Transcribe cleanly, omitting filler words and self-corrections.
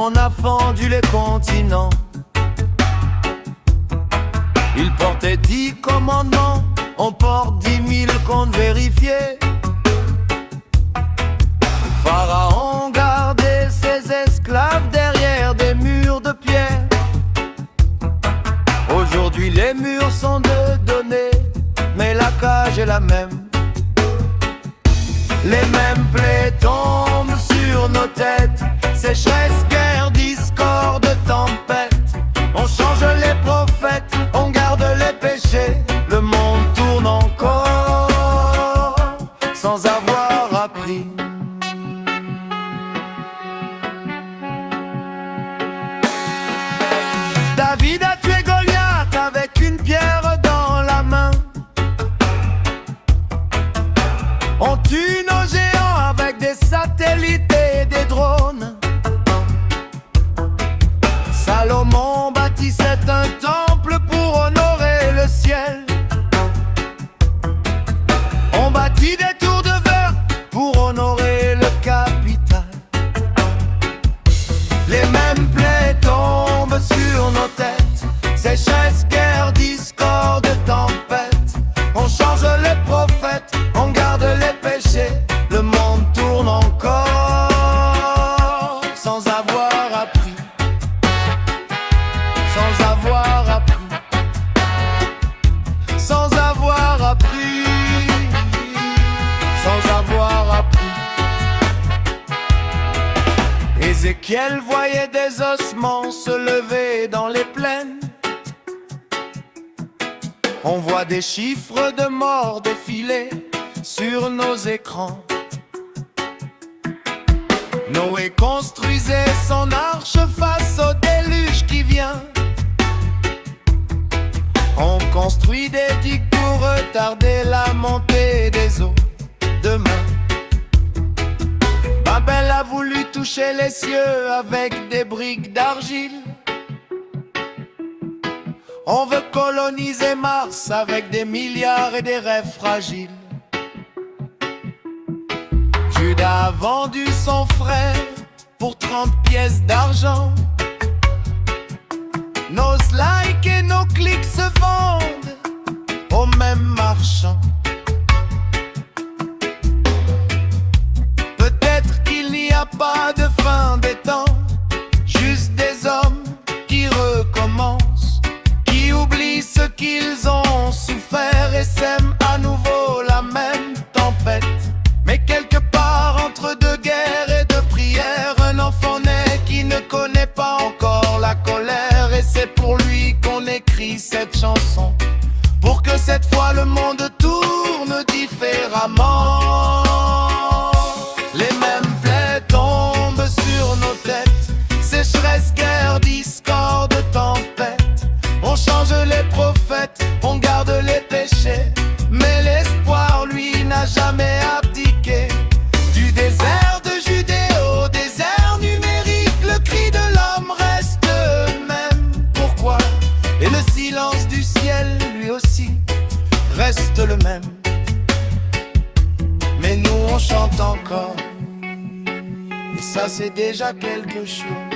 on a fendu les continents. Il portait 10 commandements, on porte 10 000 comptes vérifiés. Pharaon gardait ses esclaves derrière des murs de pierre. Aujourd'hui les murs sont de données, mais la cage est la même. Les mêmes plaies tombent sur nos têtes, sécheresse, guerre, discorde, tempête. On change les prophètes, on garde les péchés. Le monde tourne encore sans avoir appris. David a tué Goliath avec une pierre dans la main. On tue nos géants avec des satellites et des drones. Salomon bâtissait un temple pour honorer le ciel. On bâtit des tours de verre pour honorer le capital. Les mêmes plaies tombent sur nos têtes, sécheresse, guerre, discorde, tempête. On change les prophètes, on garde les péchés. Le monde tourne encore sans avoir appris. Sans avoir appris. Sans avoir appris. Sans avoir appris. Ézéchiel voyait des ossements se lever dans les plaines. On voit des chiffres de morts défiler sur nos écrans. Noé construisait son arche face au déluge qui vient. On construit des digues pour retarder la montée des eaux. Demain, Babel a voulu toucher les cieux avec des briques d'argile. On veut coloniser Mars avec des milliards et des rêves fragiles. Judas a vendu son frère pour 30 pièces d'argent. Nos likes et nos clics se vendent aux mêmes marchands. Peut-être qu'il n'y a pas de fin des temps, juste des hommes qui recommencent, qui oublient ce qu'ils ont souffert et sèment à nouveau la même tempête. Mais quelque part entre deux guerres et deux prières, un enfant naît qui ne connaît pas encore la colère. Et c'est pour lui qu'on écrit cette chanson, pour que cette fois le monde tourne différemment. Les mêmes plaies tombent sur nos têtes, sécheresse, guerre, discorde, tempête. On change les prophètes, on garde les péchés, mais l'espoir, lui, n'a jamais abdiqué. Du désert de Judée au désert numérique, le cri de l'homme reste même. Pourquoi? Et le silence du ciel, lui aussi, reste le même. Mais nous, on chante encore, et ça, c'est déjà quelque chose.